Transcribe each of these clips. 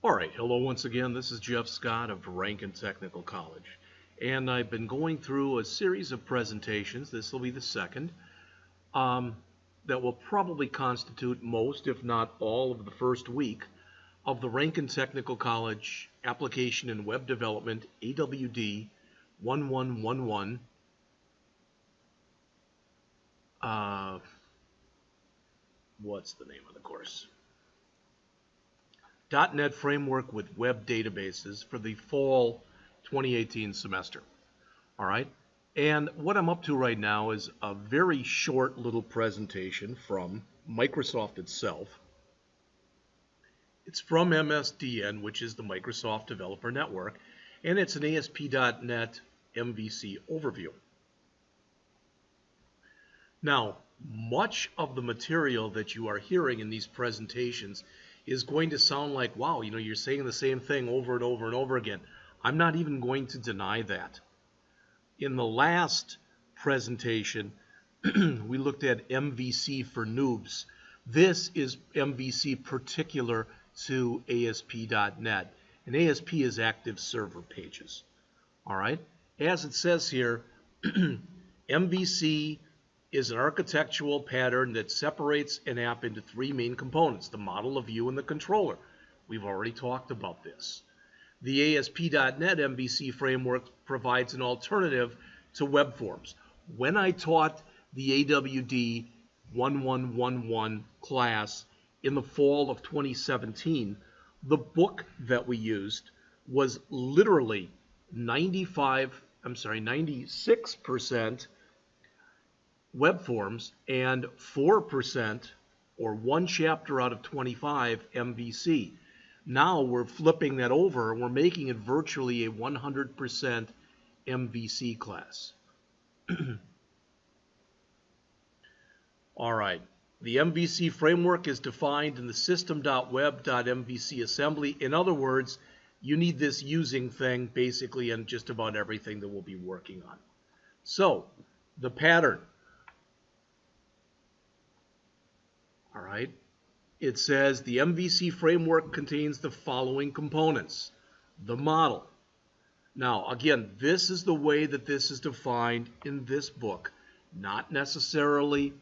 All right, hello once again. This is Jeff Scott of Rankin Technical College, and I've been going through a series of presentations. This will be the second that will probably constitute most, if not all, of the first week of the Rankin Technical College Application and Web Development AWD1111 what's the name of the course? .NET Framework with Web Databases for the fall 2018 semester. All right, and what I'm up to right now is a very short little presentation from Microsoft itself. It's from MSDN, which is the Microsoft Developer Network, and it's an ASP.NET Mvc Overview. Now, much of the material that you are hearing in these presentations is going to sound like, wow, you know, you're saying the same thing over and over and over again. I'm not even going to deny that. In the last presentation, we looked at MVC for noobs. This is MVC particular to ASP.NET, and ASP is active server pages. All right, as it says here, MVC is an architectural pattern that separates an app into three main components: the model, the view, and the controller. We've already talked about this. The ASP.NET Mvc Framework provides an alternative to web forms. When I taught the AWD1111 class in the fall of 2017, the book that we used was literally 96% web forms and 4%, or one chapter out of 25, MVC. Now we're flipping that over and we're making it virtually a 100% MVC class. All right, the MVC framework is defined in the system.web.mvc assembly. In other words, you need this using thing basically in just about everything that we'll be working on. So, the pattern. All right, it says the MVC framework contains the following components. The model. Now, again, this is the way that this is defined in this book, not necessarily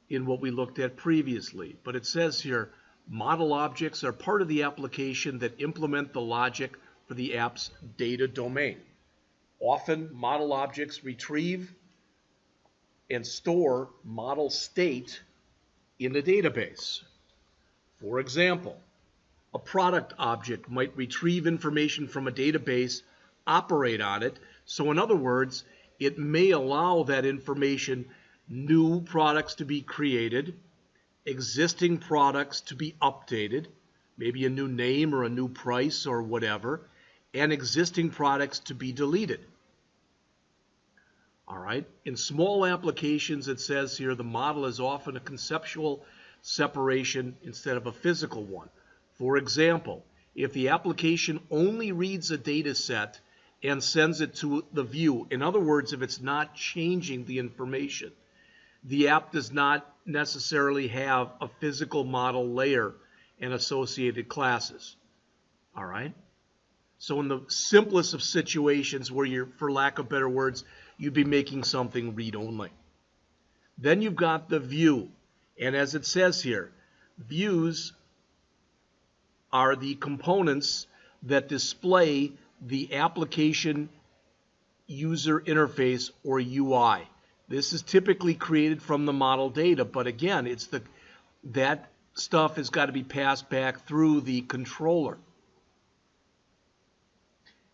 in what we looked at previously, but it says here, model objects are part of the application that implement the logic for the app's data domain. Often, model objects retrieve and store model state in a database. For example, a product object might retrieve information from a database, operate on it. So in other words, it may allow that information, new products to be created, existing products to be updated, maybe a new name or a new price or whatever, and existing products to be deleted. All right, in small applications, it says here the model is often a conceptual separation instead of a physical one. For example, if the application only reads a data set and sends it to the view, in other words, if it's not changing the information, the app does not necessarily have a physical model layer and associated classes. All right? So in the simplest of situations where you're, for lack of better words, you'd be making something read-only. Then you've got the view. And as it says here, views are the components that display the application user interface, or UI. This is typically created from the model data, but again, it's that stuff has got to be passed back through the controller.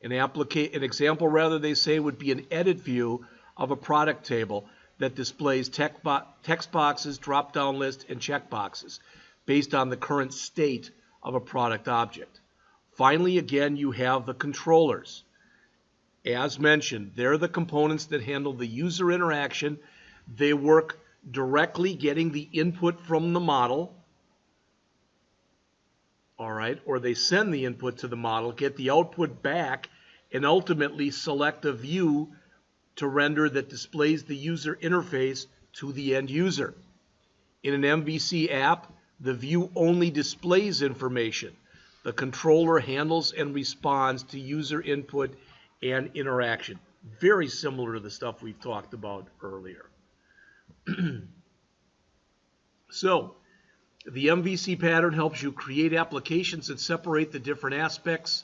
An example, rather, they say, would be an edit view of a product table that displays text boxes, drop-down list, and checkboxes based on the current state of a product object. Finally, again, you have the controllers. As mentioned, they're the components that handle the user interaction. They work directly getting the input from the model, all right, or they send the input to the model, get the output back, and ultimately select a view to render that displays the user interface to the end user. In an MVC app, the view only displays information. The controller handles and responds to user input and interaction. Very similar to the stuff we've talked about earlier. So, the MVC pattern helps you create applications that separate the different aspects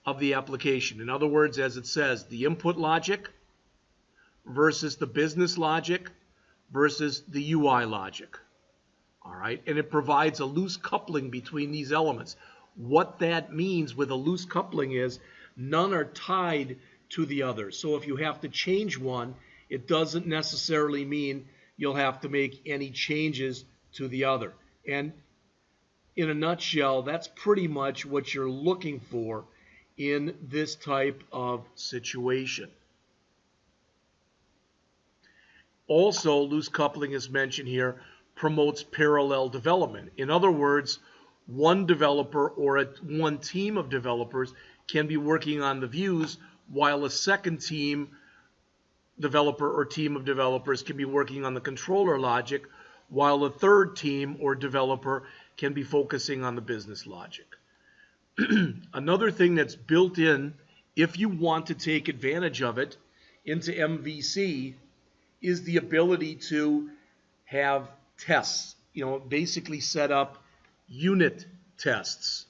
of the application. In other words, as it says, the input logic versus the business logic versus the UI logic. All right, and it provides a loose coupling between these elements. What that means with a loose coupling is none are tied to the other. So if you have to change one, it doesn't necessarily mean you'll have to make any changes to the other. And in a nutshell, that's pretty much what you're looking for in this type of situation. Also, loose coupling is mentioned here, promotes parallel development. In other words, one developer or one team of developers can be working on the views while a second team developer or team of developers can be working on the controller logic, while a third team or developer can be focusing on the business logic. Another thing that's built in, if you want to take advantage of it into MVC, is the ability to have tests, basically set up unit tests.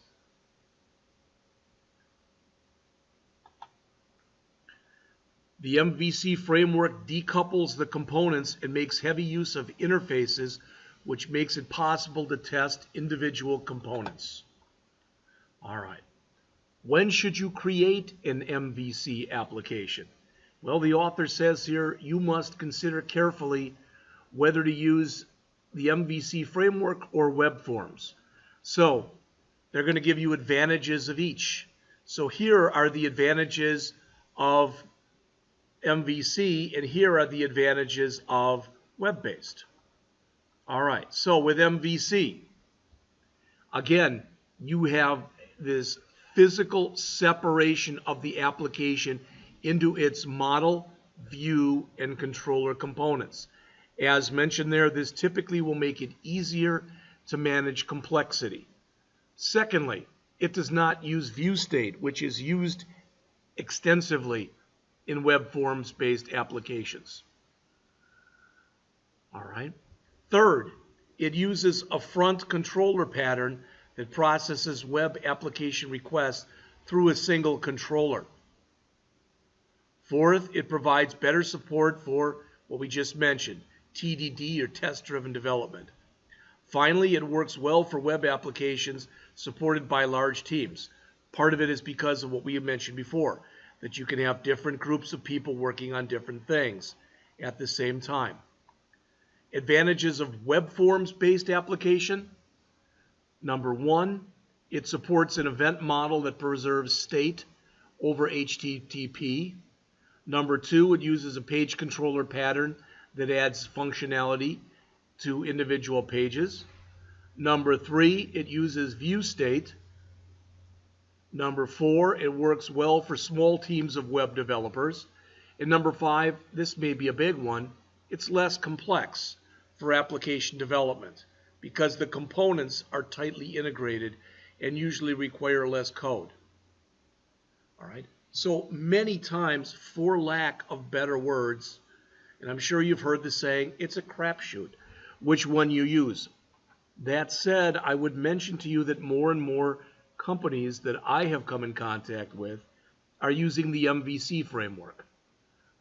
The MVC framework decouples the components and makes heavy use of interfaces, which makes it possible to test individual components. All right. When should you create an MVC application? Well, the author says here you must consider carefully whether to use the MVC framework or web forms. So they're going to give you advantages of each. So here are the advantages of MVC, and here are the advantages of web-based. All right, so with MVC, again, you have this physical separation of the application into its model, view, and controller components. As mentioned there, this typically will make it easier to manage complexity. Secondly, it does not use view state, which is used extensively in web forms-based applications. All right. Third, it uses a front controller pattern that processes web application requests through a single controller. Fourth, it provides better support for what we just mentioned, TDD or test-driven development. Finally, it works well for web applications supported by large teams. Part of it is because of what we mentioned before, that you can have different groups of people working on different things at the same time. Advantages of web forms-based application. Number one, it supports an event model that preserves state over HTTP. Number two, it uses a page controller pattern that adds functionality to individual pages. Number three, it uses view state. Number four, it works well for small teams of web developers. And number five, this may be a big one, it's less complex for application development because the components are tightly integrated and usually require less code. All right. So many times, for lack of better words, and I'm sure you've heard the saying, it's a crapshoot which one you use. That said, I would mention to you that more and more companies that I have come in contact with are using the MVC framework.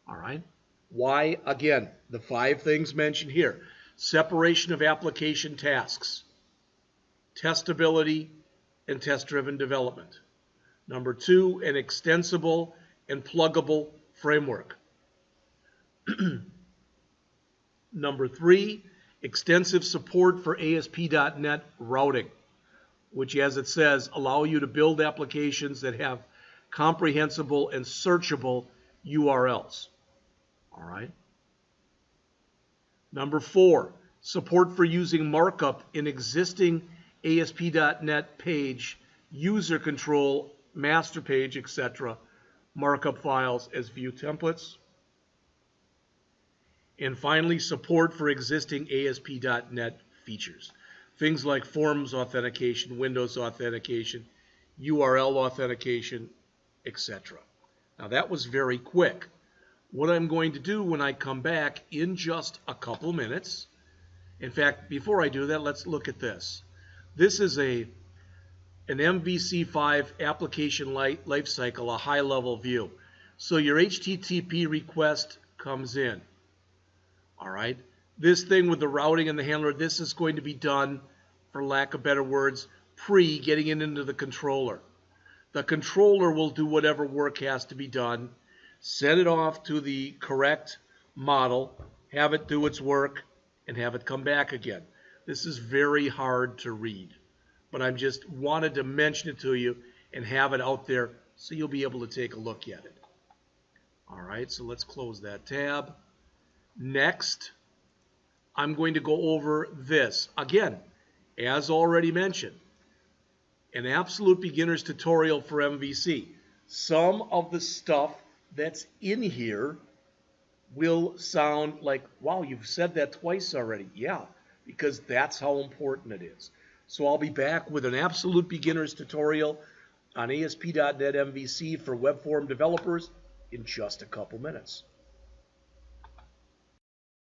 All right. Why? Again, the 5 things mentioned here. Separation of application tasks, testability, and test-driven development. Number 2, an extensible and pluggable framework. Number 3, extensive support for ASP.NET routing, which, as it says, allow you to build applications that have comprehensible and searchable URLs. All right. Number 4, support for using markup in existing ASP.NET page, user control, master page, etc., markup files as view templates. And finally, support for existing ASP.NET features. Things like forms authentication, Windows authentication, URL authentication, etc. Now that was very quick. What I'm going to do when I come back in just a couple minutes, in fact, before I do that, let's look at this. This is an MVC5 application lifecycle, a high-level view. So your HTTP request comes in. All right. This thing with the routing and the handler, this is going to be done, for lack of better words, getting it into the controller. The controller will do whatever work has to be done, send it off to the correct model, have it do its work, and have it come back again. This is very hard to read, but I just wanted to mention it to you and have it out there so you'll be able to take a look at it. All right, so let's close that tab. Next, I'm going to go over this. Again, as already mentioned, an absolute beginner's tutorial for MVC. Some of the stuff that's in here will sound like, wow, you've said that twice already. Yeah, because that's how important it is. So I'll be back with an absolute beginner's tutorial on ASP.NET MVC for web form developers in just a couple minutes.